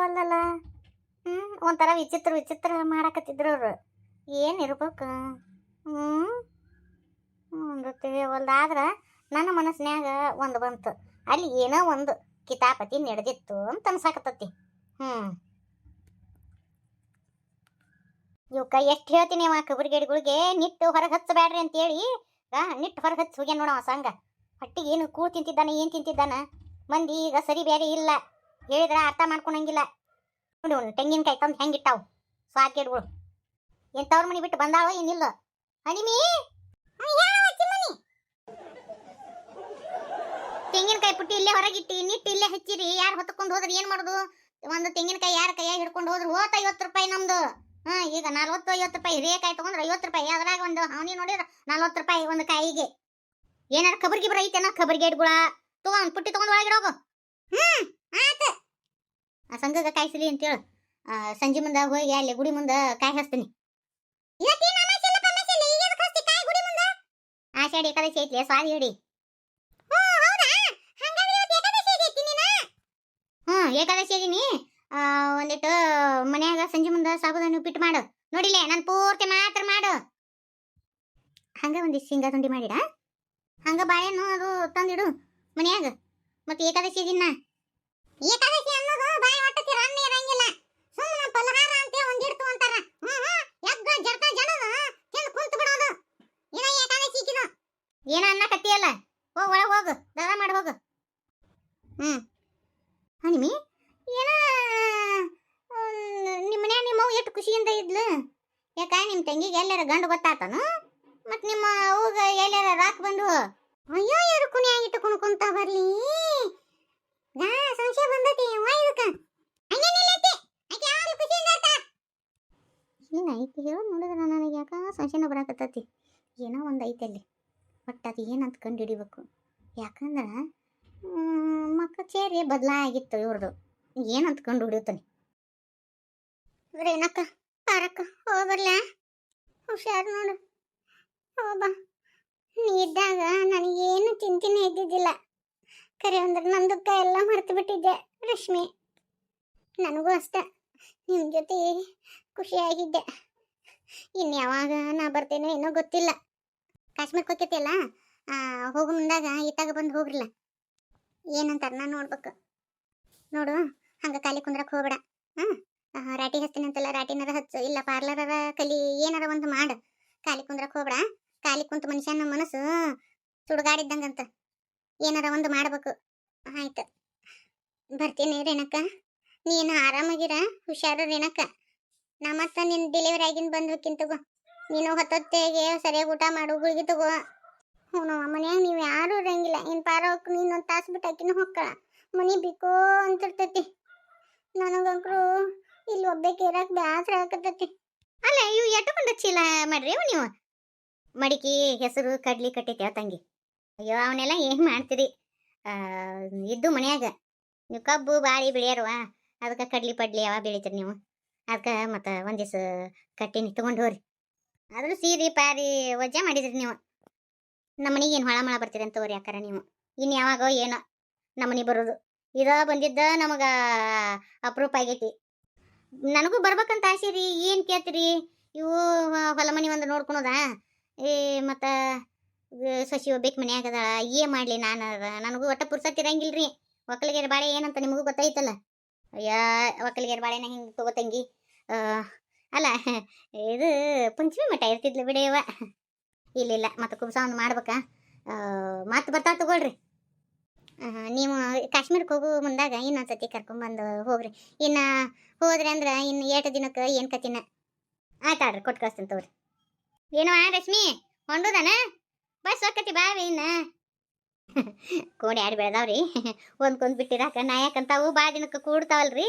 ಗೊತ್ತಾಗವಲ್ಲಲ್ಲ. ಒಂಥರ ವಿಚಿತ್ರ ವಿಚಿತ್ರ ಮಾಡಾಕತ್ತಿದ್ರು ಅವ್ರು. ಏನಿರ್ಬೇಕು? ಒಂದು ತಿಳಿಯವಲ್ದು. ಆದ್ರೆ ನನ್ನ ಮನಸ್ಸಿನ್ಯಾಗ ಒಂದು ಬಂತು, ಅಲ್ಲಿ ಏನೋ ಒಂದು ಕಿತಾಪತಿ ನಡೆದಿತ್ತು ಅಂತ ಅನ್ಸಾಕತ್ತತಿ. ಇವಕ್ಕ ಎಷ್ಟು ಹೇಳ್ತೀನಿ ಅವ ಕಬರಿಗೇಡಿಗಳಿಗೆ ನಿಟ್ಟು ಹೊರಗೆ ಹಚ್ಚಬೇಡ್ರಿ ಅಂತೇಳಿ. ನಿಟ್ಟು ಹೊರಗೆ ಹಚ್ಚಿ ಹೋಗ್ಯಾನ ನೋಡವ ಸಂಘ. ಹೊಟ್ಟಿಗೆ ಏನು ಕೂಳು ತಿಂತಿದ್ದಾನೆ, ಏನು ತಿಂತಿದ್ದಾನ. ಮಂದಿ ಈಗ ಸರಿ ಬೇರೆ ಇಲ್ಲ, ಹೇಳಿದ್ರೆ ಅರ್ಥ ಮಾಡ್ಕೊಳಂಗಿಲ್ಲ. ನೋಡಿ ತೆಂಗಿನಕಾಯಿ ತಂದು ಹೆಂಗಿಟ್ಟಾವು ಸ್ವಾದ್ಗೇಡ್ಗಳು. ಎಂತವ್ರ ಮನೆ ಬಿಟ್ಟು ಬಂದಾವ ಏನಿಲ್ಲ. ಹನಿಮಿ ತೆಂಗಿನಕಾಯಿ ಪುಟ್ಟಿ ಇಲ್ಲೇ ಹೊರಗಿಟ್ಟಿ ನಿಟ್ಟು ಇಲ್ಲೇ ಹಚ್ಚಿರಿ. ಯಾರು ಹೊತ್ಕೊಂಡು ಹೋದ್ರಿ ಏನ್ ಮಾಡುದು? ಒಂದು ತೆಂಗಿನಕಾಯಿ ಯಾರ ಕೈಯಾಗ ಹಿಡ್ಕೊಂಡು ಹೋದ್ರು ಹೋತ 50 ರೂಪಾಯಿ ನಮ್ದು. ಈಗ 40-50 ರೂಪಾಯಿ. ಹಿರಿಯಕಾಯಿ ತಗೊಂಡ್ರೆ 50 ರೂಪಾಯಿ. ಅದ್ರಾಗ ಒಂದು ಅವನಿ ನೋಡಿದ್ರೆ 40 ರೂಪಾಯಿ ಒಂದು ಕಾಯಿಗೆ. ಏನಾರ ಕಬರ್ಗಿ ಬರ ಐತೆನ ಕಬರ್ಗೇಡ್ಗುಳ ತಗೊಂಡ್ ಪುಟ್ಟಿ ತಗೊಂಡ್ ಒಳಗಿಡೋಗು. ಆತ ಆ ಸಂಘಗ ಕಾಯಿಸಲಿ ಅಂತೇಳು. ಸಂಜೆ ಮುಂದೆ ಹೋಗಿ ಅಲ್ಲಿ ಗುಡಿ ಮುಂದೆ ಕಾಯಿ ಹಚ್ತೀನಿ. ಆಷಾಢಿ ಏಕಾದಶಿ ಐತ್ಲಿ ಸ್ವಾದಿ ಹೇಳಿ. ಏಕಾದಶಿ ಇದೀನಿ. ಒಂದಿಟ್ಟು ಮನ್ಯಾಗ ಸಂಜೆ ಮುಂದೆ ಸಾಬುದಾನಿ ಉಪ್ಪಿಟ್ಟು ಮಾಡು. ನೋಡಿಲೆ ನಾನು ಪೂರ್ತಿ ಮಾತ್ರ ಮಾಡು. ಹಂಗ ಒಂದಿಷ್ಟು ಶೇಂಗಾ ತುಂಡಿ ಮಾಡಿಡ. ಹಂಗ ಬಾಳೆಹಣ್ಣು ಅದು ತಂದಿಡು ಮನ್ಯಾಗ. ಮತ್ತೆ ಏಕಾದಶಿ ದಿನ ಏಕಾದಶಿ ಅನ್ನೋದು ಬಾಯಿ ಹೊಟ್ಟಕ್ಕೆ ರನ್ನ ಇರಂಗಿಲ್ಲ. ಸುಮ್ಮನೆ ಫಲಹಾರ ಅಂತ ಒಂದಿಡ್ತು ಅಂತಾರ. ಎಗ್ಗ ಜರ್ಕ ಜನದ ತಿಂದು ಕುಂತು ಬಿಡೋದು. ಏನ ಏಕಾದಶಿ ಇಕ್ಕಿದು ಏನ ಅನ್ನ ಕತ್ತಿಯಲ್ಲ. ಹೋಗ್ ಒಳಗೆ ಹೋಗು, ದರ ಮಾಡಿ ಹೋಗು. ಹನಿಮಿ ಏನ ನಿಮ್ಮ ಮನ್ಯಾಗ ನಿಮ್ಮವ್ ಎಷ್ಟು ಖುಷಿಯಿಂದ ಇದ್ಲು. ಯಾಕ ನಿಮ್ಮ ತಂಗಿಗೆ ಎಲ್ಲಾರ ಗಂಡು ಗೊತ್ತಾತನು? ಮತ್ತು ನಿಮ್ಮ ಅವ್ಗ ಎಲ್ಲಾರ ರಾಕ್ ಬಂದು ಅಯ್ಯೋ ಯಾರು ಕುಣಿಯಾಗಿಟ್ಟು ಕುಣ್ಕೊಂತ ಬರ್ಲಿ. ಸಂಶಯ ಬಂದತಿ ವಾಯುಕ. ಏನು ಐತಿ ಹೇಳು ನೋಡಿದ್ರೆ ನನಗೆ ಯಾಕ ಸಂಶಯನ ಬರಾಕತ್ತತಿ. ಏನೋ ಒಂದು ಐತೆ ಅಲ್ಲಿ. ಬಟ್ ಅದು ಏನಂತ ಕಂಡು ಹಿಡಿಬೇಕು. ಯಾಕಂದ್ರೆ ಮಕ್ಕ ಚೇರಿ ಬದಲಾಗಿತ್ತು ಇವ್ರದು. ಏನಂತ ಕಂಡು ಹಿಡಿಯುತ್ತಾನೆ. ಏನಕ್ಕ ಪಾರಕ್ಕ ಹೋಗ್ಬರ್ಲ? ಹುಷಾರು ನೋಡು. ಹೋಬಾ. ನೀ ಇದ್ದಾಗ ನನಗೇನು ಚಿಂತೆನೇ ಇದ್ದಿದ್ದಿಲ್ಲ. ಕರೆ ಅಂದ್ರೆ ನನ್ನ ದುಃಖ ಎಲ್ಲ ಮರೆತು ಬಿಟ್ಟಿದ್ದೆ ರಶ್ಮಿ. ನನಗೂ ಅಷ್ಟೆ ನಿಮ್ಮ ಜೊತೆ ಖುಷಿಯಾಗಿದ್ದೆ. ಇನ್ನು ಯಾವಾಗ ನಾ ಬರ್ತೇನೋ ಏನೋ ಗೊತ್ತಿಲ್ಲ. ಕಾಶ್ಮೀರಕ್ಕೆ ಹೋಗ್ತೈತಿಯಲ್ಲ, ಹೋಗು ಮುಂದಾಗ ಇತ್ತಾಗ ಬಂದು ಹೋಗ್ರಲ್ಲ. ಏನಂತಾರ ನಾನು ನೋಡ್ಬೇಕು. ನೋಡು ಹಂಗೆ ಖಾಲಿ ಕುಂದ್ರಕ್ಕೆ ಹೋಗ್ಬೇಡ. ರಾಟಿ ಹಚ್ತೀನಿ ಅಂತಲ್ಲ, ರಾಟಿನಾರ ಹಚ್ಚು, ಇಲ್ಲ ಪಾರ್ಲರರ ಕಲಿ, ಏನಾರ ಒಂದು ಮಾಡು. ಖಾಲಿ ಕುಂದ್ರಕ್ಕೆ ಹೋಗ್ಬೇಡ. ಖಾಲಿ ಕುಂತು ಮನುಷ್ಯನ ಮನಸ್ಸು ಸುಡುಗಾಡಿದ್ದಂಗಂತ. ಏನಾರ ಒಂದು ಮಾಡ್ಬೇಕು. ಆಯ್ತು ಬರ್ತೀನಿ ರೇಣಕ್ಕ. ನೀನು ಆರಾಮಾಗಿರ, ಹುಷಾರ ರೇಣಕ್ಕ. ನಾ ಮತ್ತೆ ನಿನ್ನ ಡೆಲಿವರಿ ಆಗಿನ ಬಂದ್ಬೇಕಿನ್ ತಗೋ. ನೀನು ಹೊತ್ತೊತ್ತಿಗೆ ಸರಿಯಾಗಿ ಊಟ ಮಾಡು, ಗುಳಿಗೆ ತಗೋ. ಹ್ಞೂ ಮನ್ಯಾಗ ನೀವು ಯಾರೂ ಇರಂಗಿಲ್ಲ. ಇನ್ನು ಪಾರಕ್ಕೆ ನೀನೊಂದು ತಾಸು ಬಿಟ್ಟು ಆಕಿನೂ ಹೊಕ್ಕಳ. ಮನೆ ಬೇಕೋ ಅಂತಿರ್ತೈತಿ. ನನಗಂಕರು ಇಲ್ಲಿ ಒಬ್ಬಕ್ಕೆ ಇರಕ್ಕೆ ಬೇಸರ ಆಗತೈತಿ. ಅಲ್ಲ ಇವು ಎಟ್ಟುಕೊಂಡ ಚೀಲ ಮಾಡ್ರಿ ನೀವು? ಮಡಿಕೆ ಹೆಸರು ಕಡ್ಲಿ ಕಟ್ಟೈತೆ ತಂಗಿ. ಅಯ್ಯೋ ಅವನ್ನೆಲ್ಲ ಏನು ಮಾಡ್ತೀರಿ? ಇದ್ದು ಮನ್ಯಾಗ ನೀವು ಕಬ್ಬು ಬಾಳಿ ಬೆಳೆಯರುವ, ಅದಕ್ಕೆ ಕಡ್ಲಿ ಪಡ್ಲಿ ಯಾವ ಬೆಳಿತೀರಿ ನೀವು? ಅದಕ್ಕೆ ಮತ್ತು ಒಂದು ದಿವ್ಸ ಕಟ್ಟಿನಿ ತೊಗೊಂಡು ಹೋರಿ. ಆದರೂ ಸೀರೆ ಪಾರಿ ವಜ್ಜೆ ಮಾಡಿದ್ರಿ ನೀವು. ನಮ್ಮನಿಗೆ ಏನು ಹೊಳ ಮಳ ಬರ್ತೀರಿ ಅಂತ ತೋರಿ ಯಾಕಾರ ನೀವು. ಇನ್ನು ಯಾವಾಗೋ ಏನೋ ನಮ್ಮನಿ ಬರೋದು. ಇದ ಬಂದಿದ್ದ ನಮಗೆ ಅಪರೂಪ ಆಗೈತಿ. ನನಗೂ ಬರ್ಬೇಕಂತ ಆಸೆ ರೀ. ಏನು ಕೇಳ್ತೀರಿ? ಇವು ಹೊಲ ಮನೆ ಒಂದು ನೋಡ್ಕೊಳೋದಾ? ಮತ್ತು ಸಸಿ ಒಬ್ಬೇಕು ಮನ್ಯಾಗದ. ಏನು ಮಾಡಲಿ ನಾನು? ನನಗೂ ಒಟ್ಟ ಪುರ್ಸತ್ ಇರಂಗಿಲ್ರಿ. ಒಕ್ಕಲಿಗೆರ ಬಾಳೆ ಏನಂತ ನಿಮಗೂ ಗೊತ್ತಾಯ್ತಲ್ಲ. ಅಯ್ಯ ಒಕ್ಕಲಿಗೆರ ಬಾಳೆನ ಹಿಂಗೆ ತಗೋತಂಗಿ. ಅಲ್ಲ ಇದು ಪಂಚಮಿ ಮಠ ಇರ್ತಿದ್ಲು ಬಿಡೆಯವ. ಇಲ್ಲ ಮತ್ತು ಕುಬ್ಸ ಒಂದು ಮಾಡ್ಬೇಕಾ? ಮತ್ತೆ ಬರ್ತಾ ತಗೊಳ್ರಿ. ನೀವು ಕಾಶ್ಮೀರಕ್ಕೆ ಹೋಗೋ ಮುಂದಾಗ ಇನ್ನೊಂದ್ಸತಿ ಕರ್ಕೊಂಬಂದು ಹೋಗ್ರಿ. ಇನ್ನು ಹೋದ್ರಿ ಅಂದ್ರೆ ಇನ್ನು 8 ದಿನಕ್ಕೆ ಏನು ಕತಿನ ಆಯ್ತಾಡ್ರಿ ಕೊಟ್ಟು ಕಳಿಸ್ತೀನಿ ತಗೋರಿ. ಏನೋ ರಶ್ಮಿ ಹೊಂಡುದಾನ ಬಸ್ ಹೋಗತಿ ಬಾವಿ. ಇನ್ನು ಕೋಡಿ ಆಡಿ ಬೆಳೆದಾವ್ರಿ. ಒಂದ್ಕೊಂದು ಬಿಟ್ಟಿರಾಕ ನಾಯಕಂತಾವು ಭಾಳ ದಿನಕ್ಕೆ ಕೂಡ್ತಾವಲ್ರಿ.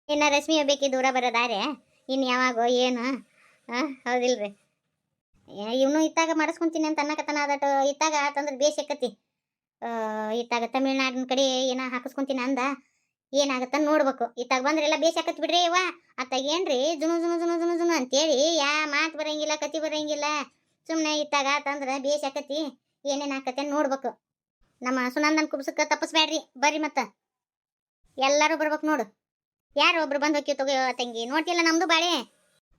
ಇನ್ನು ರಶ್ಮಿ ಹೋಗ್ಬೇಕಿ ದೂರ ಬರೋದಾರೆ. ಇನ್ನು ಯಾವಾಗೋ ಏನು ಹೌದಿಲ್ರಿ? ಇವನು ಇತ್ತಾಗ ಮಾಡಿಸ್ಕೊಂತೀನಿ ಅಂತ ಅನ್ನಕತ್ತನ. ಅದಟ್ಟು ಇತ್ತಾಗ ಆತಂದ್ರೆ ಬೇಸ್ ಎಕ್ಕತಿ. ಇತ್ತಾಗ ತಮಿಳ್ನಾಡಿನ ಕಡೆ ಏನೋ ಹಾಕಿಸ್ಕೊಂತೀನಿ ಅಂದ. ಏನಾಗತ್ತ ನೋಡ್ಬೇಕು. ಇತ್ತಾಗ ಬಂದ್ರೆ ಎಲ್ಲ ಬೇಸ್ ಆಕತ್ ಬಿಡ್ರಿ. ಇವ ಅತ್ತಾಗ ಏನ್ರಿ ಜುನು ಜುನು ಜುನು ಜುನು ಜುನು ಅಂತೇಳಿ ಯಾ ಮಾತು ಬರಂಗಿಲ್ಲ, ಕತಿ ಬರಂಗಿಲ್ಲ. ಸುಮ್ಮನೆ ಇತ್ತಾಗ ಆತಂದ್ರೆ ಬೇಸ್ ಆಕತಿ. ಏನೇನು ಆಕತಿ ನೋಡ್ಬೇಕು. ನಮ್ಮ ಸುನಂದನ್ ಕುಬ್ಸಕ್ಕೆ ತಪ್ಪಿಸ್ಬೇಡ್ರಿ. ಬರ್ರಿ ಮತ್ತೆ ಎಲ್ಲರೂ ಬರ್ಬೇಕು ನೋಡು. ಯಾರು ಒಬ್ರು ಬಂದು ಹೋಗಿ ತಗೋ ತಂಗಿ, ನೋಡ್ತಿಲ್ಲ ನಮ್ದು ಬಾಳೆ.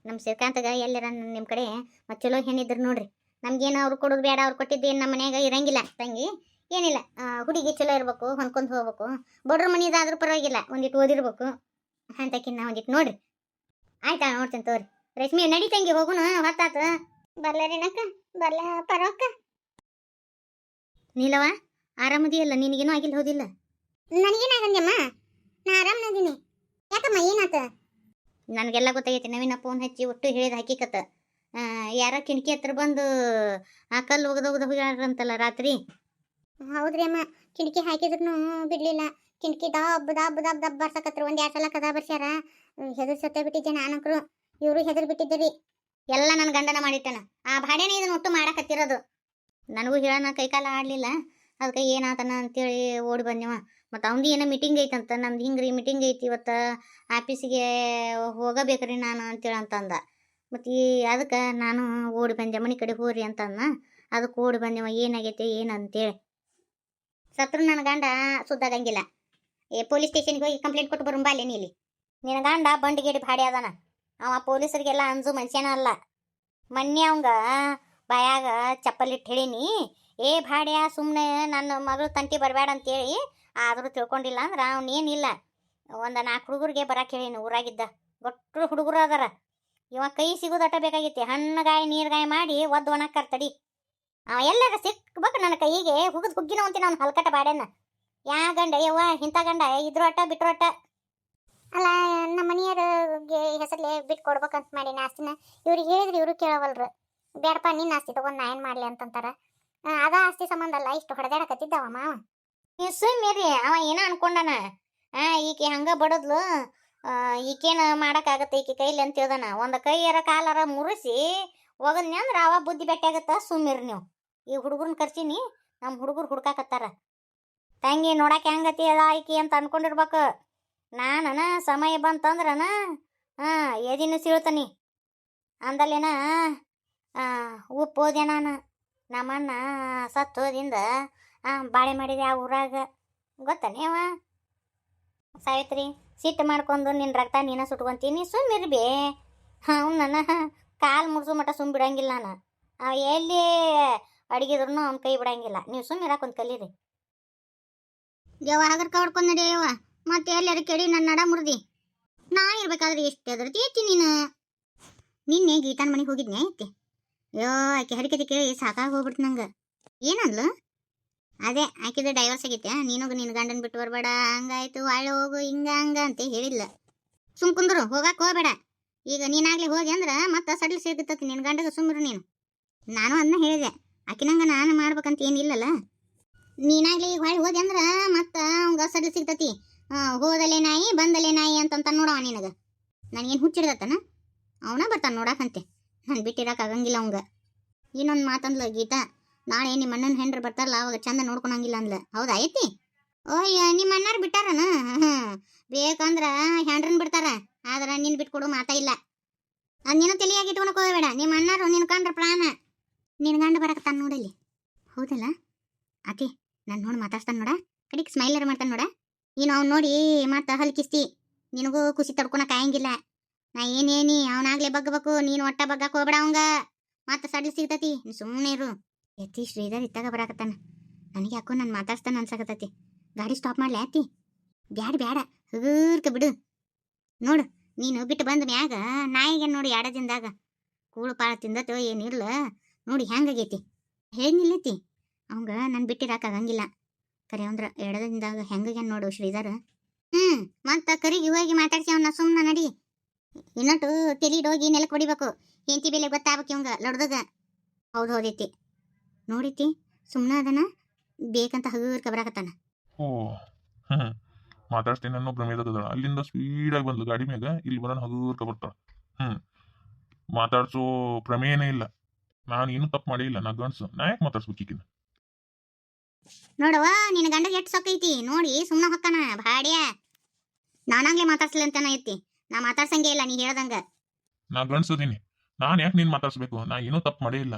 ನಮ್ಮ ಶ್ರೀಕಾಂತಗ ಎಲ್ಲರ ನಿಮ್ಮ ಕಡೆ ಮತ್ತೆ ಚಲೋ ಹೆಣ್ಣಿದ್ರು ನೋಡ್ರಿ. ನಮ್ಗೇನು ಅವ್ರು ಕೊಡೋದು ಬೇಡ, ಅವ್ರು ಕೊಟ್ಟಿದ್ದು ಏನು ನಮ್ಮ ಮನ್ಯಾಗ ಇರಂಗಿಲ್ಲ ತಂಗಿ. ಏನಿಲ್ಲ, ಹುಡುಗಿ ಚಲೋ ಇರ್ಬೇಕು, ಹೊಂದ್ಕೊಂಡು ಹೋಗ್ಬೇಕು. ಬಡ್ರ ಮನಿದಾದ್ರೂ ಪರವಾಗಿಲ್ಲ, ಒಂದಿಟ್ಟು ಓದಿರ್ಬೇಕು ಅಂತಕಿನ್ನ ಒಂದಿಟ್ಟು ನೋಡ್ರಿ. ಆಯ್ತಾ, ನೋಡ್ತೀನಿ ತೋರಿ. ರೇಷ್ಮಿ ನಡಿ ತಂಗಿ, ಹೋಗುನು, ಹೊತ್ತಾತ. ಬರ್ಲಾರೇನಕ್ಕ? ಬರ್ಲ ಪರವಕ್ಕ? ನೀಲವ, ಆರಾಮದಿಯಲ್ಲ? ನಿನಗೇನು ಆಗಿಲ್ಲ ಹೋದಿಲ್ಲ? ನನಗೇನಾಗಂಜಮ್ಮ, ನಾ ಆರಾಮನದೀನಿ. ಯಾಕಮ್ಮ, ಏನಾತ? ನನಗೆಲ್ಲ ಗೊತ್ತಾಗೈತಿ. ನವೀನ ಫೋನ್ ಹಚ್ಚಿ ಒಟ್ಟು ಹೇಳಿದ ಹಕ್ಕಿಕತ್ತ. ಯಾರ ಕಿಟಕಿ ಹತ್ರ ಬಂದು ಆ ಕಲ್ಲು ಒಗದೊಗದ ಹೋಗ್ಯಾರಂತಲ್ಲ ರಾತ್ರಿ. ಹೌದ್ರಿ ಅಮ್ಮ, ಕಿಟಕಿ ಹಾಕಿದ್ರು ಬಿಡ್ಲಿಲ್ಲ. ಕಿಟಕಿ ದಬ್ ದಬ್ ದಬ್ ದಬ್ ಬರ್ಸಕತ್ರ. ಒಂದ್ 2 ಸಲ ಕದ ಬರ್ಸ್ಯಾರ. ಹೆದರ್ ಸತ್ತ ಬಿಟ್ಟಿದ್ದೆ ನಾನಕ್ರು. ಇವರು ಹೆದರ್ ಬಿಟ್ಟಿದ್ದರಿ. ಎಲ್ಲ ನನ್ನ ಗಂಡನ ಮಾಡಿಟ್ಟನ. ಆ ಭಾಡ್ಯನೇ ಇದನ್ನ ಒಟ್ಟು ಮಾಡಕತ್ತಿರೋದು. ನನಗೂ ಹೇಳೋಣ ಕೈಕಾಲ ಆಡ್ಲಿಲ್ಲ. ಅದಕ್ಕೆ ಏನಾತನ ಅಂತೇಳಿ ಓಡಿ ಬಂದೆವ. ಮತ್ತು ಅವ್ದು ಏನೋ ಮೀಟಿಂಗ್ ಐತಂತ. ನಮ್ದು ಹಿಂಗ್ರಿ ಮೀಟಿಂಗ್ ಐತಿ ಇವತ್ತು, ಆಫೀಸಿಗೆ ಹೋಗಬೇಕ್ರಿ ನಾನು ಅಂತೇಳಿ ಅಂತಂದ. ಮತ್ತು ಅದಕ್ಕೆ ನಾನು ಓಡಿ ಬಂದೆ, ಮನೆ ಕಡೆ ಹೋರಿ ಅಂತಂದ. ಅದಕ್ಕೆ ಓಡಿ ಬಂದೆವ, ಏನಾಗೈತೆ ಏನಂತೇಳಿ. ಸತ್ರು ನನ್ನ ಗಂಡ ಸುದ್ದಾಗಂಗಿಲ್ಲ. ಪೊಲೀಸ್ ಸ್ಟೇಷನ್ಗೆ ಹೋಗಿ ಕಂಪ್ಲೇಂಟ್ ಕೊಟ್ಟು ಬರುಂಬಾಲೆ ನೀಲಿ. ನಿನ್ನ ಗಂಡ ಬಂಡಿಗೇಡಿ ಭಾಡಿ ಅದಾನ. ಅವ ಪೊಲೀಸರಿಗೆಲ್ಲ ಅಂಜು ಮನುಷ್ಯನ ಅಲ್ಲ. ಮೊನ್ನೆ ಅವಂಗ ಬಾಯಾಗ ಚಪ್ಪಲಿಟ್ಟು ಹೇಳೀನಿ, ಏ ಭಾಡ್ಯ ಸುಮ್ಮನೆ ನನ್ನ ಮಗಳು ತಂಟಿ ಬರಬೇಡ ಅಂತೇಳಿ. ಆದರೂ ತಿಳ್ಕೊಂಡಿಲ್ಲ ಅಂದ್ರೆ ಅವನೇನಿಲ್ಲ. ಒಂದು 4 ಹುಡುಗರಿಗೆ ಬರಕ್ಕೆ ಹೇಳೀನಿ ಊರಾಗಿದ್ದ. ಗೊಟ್ಟರು ಹುಡುಗರು ಅದಾರ. ಇವ ಕೈ ಸಿಗೋದಟ ಬೇಕಾಗೈತಿ. ಹಣ್ಣುಗಾಯಿ ನೀರ್ಗಾಯಿ ಮಾಡಿ ಒದ್ದು ಒಣಕ್ಕಾರ ತಡಿ. ಅವ ಎಲ್ಲಾರ ಸಿಕ್ಬೇಕು ನನ್ನ ಕೈಗೆ ಹುಗಿದ್ ಹುಗ್ಗಿನ ಅಂತೀನಿ ಅವ್ನು ಹಲ್ಕಟ ಬಾಡ್ಯನ. ಯಾ ಗಂಡ ಯವ್ವ, ಇಂಥ ಗಂಡ ಇದ್ರು ಅಟ್ಟ ಬಿಟ್ರು ಅಟ್ಟ. ಅಲ್ಲ, ನಮ್ಮ ಮನೆಯವ್ರಿಗೆ ಹೆಸರ್ಲೆ ಬಿಟ್ಟು ಕೊಡ್ಬೇಕಂತ ಮಾಡಿ ಆಸ್ತಿನ. ಇವ್ರಿಗೆ ಹೇಳಿದ್ರಿ, ಇವರು ಕೇಳವಲ್ರು. ಬೇಡಪ್ಪ, ನಿನ್ನ ಆಸ್ತಿ ತಗೊಂಡು ನಾ ಏನು ಮಾಡಲಿ ಅಂತಂತಾರ. ಅದ ಆಸ್ತಿ ಸಂಬಂಧ ಅಲ್ಲ ಇಷ್ಟು ಹೊಡೆದಾಡಕತ್ತಿದ್ದವ ಮಾವ. ಸುಮ್ಮಿರಿ, ಅವ ಏನೋ ಅನ್ಕೊಂಡನ. ಈಕೆ ಹಂಗ ಬಡದ್ಲು, ಈಕೇನು ಮಾಡೋಕ್ಕಾಗತ್ತೆ ಈಕೆ ಕೈಲಿ ಅಂತ ಹೇಳ್ದಾನ. ಒಂದು ಕೈಯಾರ ಕಾಲಾರ ಮುರಿಸಿ ಹೋಗದ್ನಿ ಅಂದ್ರೆ ಅವ ಬುದ್ಧಿ ಬೆಟ್ಟಾಗತ್ತ. ಸುಮ್ಮಿರಿ ನೀವು. ಈ ಹುಡುಗರನ್ನ ಕರ್ಸೀನಿ, ನಮ್ಮ ಹುಡುಗರು ಹುಡ್ಕಾಕತ್ತಾರ. ತಂಗಿ ನೋಡಕ್ಕೆ ಹೆಂಗತಿ ಅದ ಆಯ್ಕೆ ಅಂತ ಅನ್ಕೊಂಡಿರ್ಬೇಕು. ನಾನನ ಸಮಯ ಬಂತಂದ್ರನ ಎದಿನ ಸೀಳ್ತಾನಿ ಅಂದಲ್ಲೇನ. ಉಪ್ಪೋದೆ ನಾನು. ನಮ್ಮಣ್ಣ ಸತ್ತೋದಿಂದ ಬಾಳೆ ಮಾಡಿದೆ ಆ ಊರಾಗ, ಗೊತ್ತಾನೇವ ಸಾವಿತ್ರಿ. ಸಿಟ್ಟು ಮಾಡ್ಕೊಂಡು ನಿನ್ನ ರಕ್ತ ನೀನ ಸುಟ್ಕೊಂತೀನಿ. ಸುಮ್ಮಿರ್ಬಿ. ನನ್ನ ಕಾಲು ಮುಡ್ಸೋ ಮಟ್ಟ ಸುಮ್ಮ ಬಿಡಂಗಿಲ್ಲ ನಾನು. ಎಲ್ಲಿ ಅಡಿಗೆದ್ರು ಅವ್ನ ಕೈ ಬಿಡಂಗಿಲ್ಲ. ನೀವು ಸುಮ್ಮಿರಾಕೊಂದು ಕಲೀರಿ. ಯವ್ವ ಹಗರ್ಕ ಹೊಡ್ಕೊಂಡು ನಡೆಯವ್ವ. ಮತ್ತೆ ಎಲ್ಲಾರು ಕೇಳಿ ನನ್ನ ನಡ ಮುರಿದಿ. ನಾ ಇರ್ಬೇಕಾದ್ರೆ ಎಷ್ಟು ಎದರ್ತಿ ನೀನು. ನಿನ್ನೆ ಗೀತಾನ ಮನೆಗೆ ಹೋಗಿದ್ನೆ ಐತಿ. ಅಯ್ಯೋ, ಆಕೆ ಹಡಿಕತಿ ಕೇಳಿ ಸಾಕಾಗಿ ಹೋಗ್ಬಿಡ್ತು ನಂಗೆ. ಏನಂದ್ಲು? ಅದೇ ಆಕಿದು ಡೈವರ್ಸ್ ಆಗೈತೆ, ನೀನು ನಿನ್ನ ಗಂಡನ ಬಿಟ್ಟು ಬರಬೇಡ, ಹಂಗಾಯ್ತು ಒಳ್ಳೆ ಹೋಗು ಹಿಂಗ ಹಂಗ ಅಂತ ಹೇಳಿಲ್ಲ. ಸುಮ್ ಕುಂದ್ರು, ಹೋಗಕ್ಕೆ ಹೋಗಬೇಡ. ಈಗ ನೀನಾಗ್ಲಿ ಹೋಗಿ ಅಂದ್ರೆ ಮತ್ತೆ ಸಡ್ಲು ಸಿಗುತ್ತತಿ ನಿನ್ನ ಗಂಡಗೆ. ಸುಮ್ರು ನೀನು. ನಾನು ಅದನ್ನ ಹೇಳಿದೆ, ಆಕಿನಂಗ ನಾನು ಮಾಡ್ಬೇಕಂತ ಏನಿಲ್ಲಲ್ಲ. ನೀನಾಗ್ಲಿ ಈಗ ಹೊಳ್ಳಿ ಹೋದೆ ಅಂದ್ರೆ ಮತ್ತೆ ಅವಂಗ ಸಡ್ಲು ಸಿಗ್ತತಿ. ಹೋದಲ್ಲೇ ನಾಯಿ ಬಂದಲ್ಲೇ ನಾಯಿ ಅಂತಂತ ನೋಡವ ನಿನಗೆ. ನನಗೇನು ಹುಚ್ಚಿಡ್ದತ್ತನ? ಅವನ ಬರ್ತಾನೆ ನೋಡಾಕಂತೆ. ನಾನು ಬಿಟ್ಟಿರಕ್ಕೆ ಆಗಂಗಿಲ್ಲ ಅವಂಗ. ಇನ್ನೊಂದು ಮಾತಂದ್ಲ ಗೀತಾ, ನಾಳೆ ನಿಮ್ಮ ಅಣ್ಣನ ಹೆಂಡ್ರು ಬರ್ತಾರಲ್ಲ ಅವಾಗ ಚಂದ ನೋಡ್ಕೊಳಂಗಿಲ್ಲ ಅಂದ್ಲ. ಹೌದಾ ಐತಿ? ಓಯ್ಯ, ನಿಮ್ಮ ಅಣ್ಣಾರು ಬಿಟ್ಟಾರನ? ಬೇಕಂದ್ರ ಹೆಂಡ್ರನ್ ಬಿಡ್ತಾರ, ಆದ್ರೆ ನಿನ್ ಬಿಟ್ಕೊಡು ಮಾತಾ ಇಲ್ಲ. ಅದು ನೀನು ತಲೆಯಾಗಿ ಇಟ್ಕೊಳಕ್ ಹೋಗಬೇಡ. ನಿಮ್ಮ ಅಣ್ಣಾರು ನಿನ್ ಕಂಡ್ರ ಪ್ರಾಣ. ನಿನ್ ಗಂಡ ಬರಕತ್ತಾನ ನೋಡಲ್ಲಿ. ಹೌದಲ್ಲ ಆಕೆ ನಾನು ನೋಡಿ ಮಾತಾಡ್ತಾನೆ ನೋಡ. ಕಡಿಗೆ ಸ್ಮೈಲರ್ ಮಾಡ್ತಾನೆ ನೋಡ. ನೀನು ಅವ್ನು ನೋಡಿ ಮತ್ತೆ ಹಲ್ಕಿಸ್ತಿ. ನಿನಗೂ ಖುಷಿ ತಡ್ಕೊಳಕ್ ಆಗಂಗಿಲ್ಲ. ನಾ ಏನೇನಿ ಅವನಾಗ್ಲೇ ಬಗ್ಗಬೇಕು. ನೀನು ಒಟ್ಟ ಬಗ್ಗಕ್ಕೆ ಹೋಗ್ಬೇಡ ಅವಂಗ. ಮತ್ತೆ ಸಡ್ಲಿ ಸಿಗ್ತತಿ. ನೀನು ಸುಮ್ಮನೆ ಇರು. ಎತ್ತಿ ಶ್ರೀಧರ್ ಇತ್ತಾಗ ಬರಾಕತ್ತಾನ. ನನಗೆ ಯಾಕೋ ನಾನು ಮಾತಾಡ್ತಾನೆ ಅನ್ಸಕತ್ತತಿ. ಗಾಡಿ ಸ್ಟಾಪ್ ಮಾಡ್ಲಿ ಅತ್ತಿ? ಬ್ಯಾಡ ಬ್ಯಾಡ, ಹಗರ್ಕ ಬಿಡು. ನೋಡು, ನೀನು ಬಿಟ್ಟು ಬಂದ ಮ್ಯಾಗ ನಾಯಿಗೆ ನೋಡಿ 2 ದಿನದಾಗ ಕೂಳು ಪಾಳ ತಿಂದತೋ ಏನಿರ್ಲ ನೋಡಿ ಹೆಂಗಾಗೈತಿ. ಹೇಳಿಲ್ಲೈತಿ ಅವಂಗ ನಾನು ಬಿಟ್ಟಿರಾಕಾಗಂಗಿಲ್ಲ. ಕರೆ ಅಂದ್ರೆ 2 ದಿನದಾಗ ಹೆಂಗಾಗ್ಯಾನ ನೋಡು ಶ್ರೀಧರ್. ಮತ್ತೆ ಕರಿಗೆ ಹೋಗಿ ಮಾತಾಡ್ಸಿ ಅವನ್ನ ಸುಮ್ಮನೆ ನಡಿ. ಇನ್ನೊಟ್ಟು ತೆಲಿಡೋಗಿ ನೆಲಕ್ಕೆ ಹೊಡಿಬೇಕು. ಹೆಂಡತಿ ಬೆಲೆ ಗೊತ್ತಾಗಬೇಕು ಇವಂಗ ಲಡ್ದಾಗ. ಹೌದು ಹೌದೈತಿ ನೋಡಿತಿ. ಸುಮ್ಮನೆ ಅದನ್ನ ಬೇಕಂತ ಹಗರ್ಕ ಬರಾಕತ್ತಾನ. ಓ ಮಾತಾಡ್ತೀನಿ ಅನ್ನೋ ಪ್ರಮೇದದ ಅಲ್ಲಿಂದ ಸ್ಪೀಡಾಗಿ ಬಂದ್ಲು ಗಾಡಿ ಮ್ಯಾಗ. ಇಲ್ಲಿ ಬರೋಣ ಹಗೂರ್ಕ ಬರ್ತಾಳ. ಮಾತಾಡ್ಸೋ ಪ್ರಮೇಯನೇ ಇಲ್ಲ. ನಾನು ಏನು ತಪ್ಪು ಮಾಡೇ ಇಲ್ಲ. ನಾ ಗಂಡ್ಸು, ನಾ ಯಾಕೆ ಮಾತಾಡ್ಸ್ಬೇಕಿಕ್ಕಿನ? ನೋಡವ, ನಿನ್ನ ಗಂಡಗೆ ಎಷ್ಟು ಸೊಕ್ಕೈತಿ ನೋಡಿ. ಸುಮ್ಮನೆ ಹೊಕ್ಕನ ಭಾಡ್ಯ. ನಾನಾಗ್ಲೇ ಮಾತಾಡ್ಸಲಿ ಅಂತಾನ ಐತಿ. ನಾ ಮಾತಾಡ್ಸಂಗೇ ಇಲ್ಲ ನೀ ಹೇಳ್ದಂಗ. ನಾ ಗಂಡ್ಸದೀನಿ, ನಾನು ಯಾಕೆ ನೀನು ಮಾತಾಡ್ಸ್ಬೇಕು? ನಾ ಏನೂ ತಪ್ಪು ಮಾಡೇ ಇಲ್ಲ.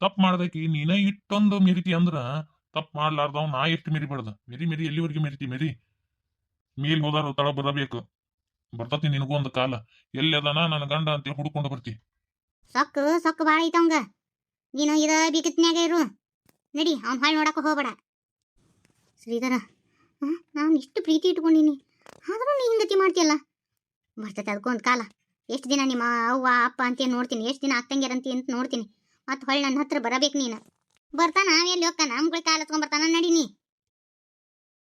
ತಪ್ಪು ಮಾಡ್ದಕ್ಕೆ ನೀನೇ ಇಷ್ಟೊಂದು ಮೆರಿತಿ ಅಂದ್ರ ತಪ್ಪು ಮಾಡ್ಲಾರ್ದವ್ ನಾ ಎಷ್ಟು ಮೆರಿಬಾರ್ದು? ಮೆರಿ ಎಲ್ಲಿವರೆಗೆ ಮೆರಿತಿ? ಮೇಲ್ ಹೋದಾರ ತಳ ಬರಬೇಕು. ಬರ್ತತಿ ನಿನಗೂ ಒಂದು ಕಾಲ. ಎಲ್ಲಿ ಅದಾನ ನನ್ನ ಗಂಡ ಅಂತೇಳಿ ಹುಡ್ಕೊಂಡು ಬರ್ತಿ. ಸೊಕ್ಕು ಭಾಳ ಐತವಂಗ. ನೀನು ಇದ ಬಿಗಿತ್ನ್ಯಾಗ ಇರು. ನಡಿ, ಅವ್ನ ಹಾಳು ನೋಡಕ್ಕೆ ಹೋಗ್ಬೇಡ. ಶ್ರೀಧರ, ನಾನು ಇಷ್ಟು ಪ್ರೀತಿ ಇಟ್ಕೊಂಡಿನಿ, ಆದರೂ ನೀ ಹಿಂಗತಿ ಮಾಡ್ತೀಯಲ್ಲ. ಬರ್ತೈತೆ ಅದಕ್ಕೊಂದು ಕಾಲ. ಎಷ್ಟು ದಿನ ನಿಮ್ಮ ಅವ್ವ ಅಪ್ಪ ಅಂತ ನೋಡ್ತೀನಿ, ಎಷ್ಟು ದಿನ ಅಕ್ಕಂಗಿರಂತಿ ಅಂತ ನೋಡ್ತೀನಿ. ಮತ್ತು ಹೊಳ್ಳಿ ನನ್ನ ಹತ್ರ ಬರಬೇಕು ನೀನು. ಬರ್ತಾನ ಎಲ್ಲಿ ಹೋಗ್ತಾನ? ನಮ್ಗಳ ಕಾಲ ಹತ್ಕೊಂಡ್ ಬರ್ತಾನ. ನಡಿ ನೀ.